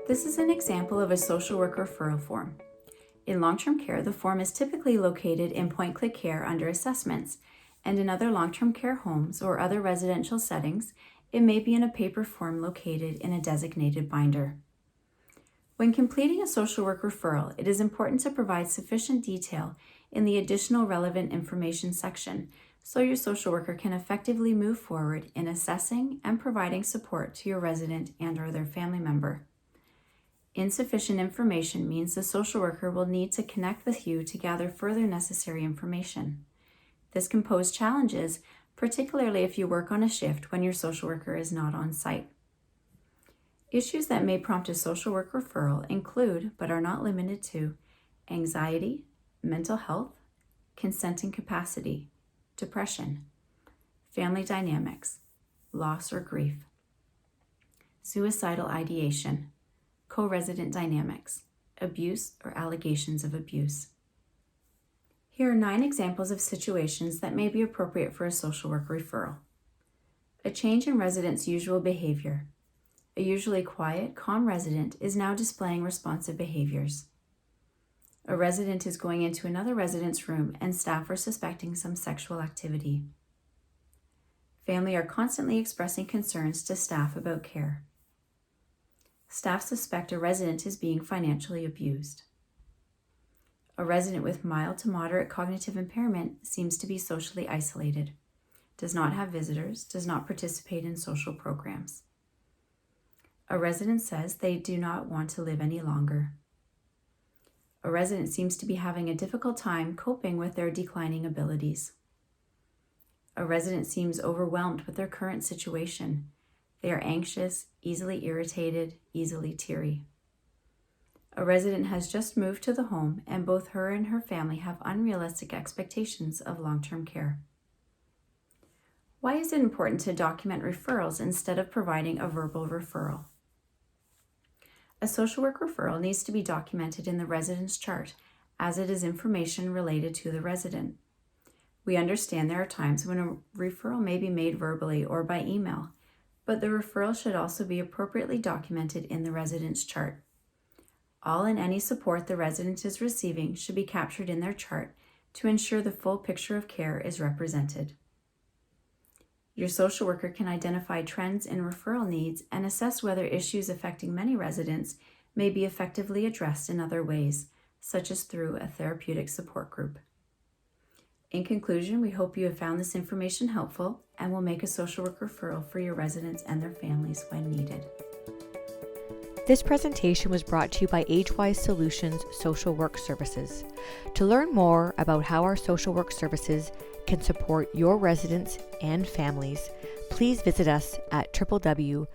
This is an example of a social work referral form. In long-term care, the form is typically located in point-click care under assessments, and in other long-term care homes or other residential settings, it may be in a paper form located in a designated binder. When completing a social work referral, it is important to provide sufficient detail in the additional relevant information section so your social worker can effectively move forward in assessing and providing support to your resident and/or their family member. Insufficient information means the social worker will need to connect with you to gather further necessary information. This can pose challenges, particularly if you work on a shift when your social worker is not on site. Issues that may prompt a social work referral include, but are not limited to, anxiety, mental health, consent and capacity, depression, family dynamics, loss or grief, suicidal ideation, co-resident dynamics, abuse or allegations of abuse. Here are 9 examples of situations that may be appropriate for a social work referral. A change in residents' usual behavior. A usually quiet, calm resident is now displaying responsive behaviors. A resident is going into another resident's room and staff are suspecting some sexual activity. Family are constantly expressing concerns to staff about care. Staff suspect a resident is being financially abused. A resident with mild to moderate cognitive impairment seems to be socially isolated, does not have visitors, does not participate in social programs. A resident says they do not want to live any longer. A resident seems to be having a difficult time coping with their declining abilities. A resident seems overwhelmed with their current situation. They are anxious, easily irritated, easily teary. A resident has just moved to the home and both her and her family have unrealistic expectations of long-term care. Why is it important to document referrals instead of providing a verbal referral? A social work referral needs to be documented in the resident's chart as it is information related to the resident. We understand there are times when a referral may be made verbally or by email, but the referral should also be appropriately documented in the resident's chart. All and any support the resident is receiving should be captured in their chart to ensure the full picture of care is represented. Your social worker can identify trends in referral needs and assess whether issues affecting many residents may be effectively addressed in other ways, such as through a therapeutic support group. In conclusion, we hope you have found this information helpful and will make a social work referral for your residents and their families when needed. This presentation was brought to you by AgeWise Solutions Social Work Services. To learn more about how our social work services can support your residents and families, please visit us at www.agewise.ca.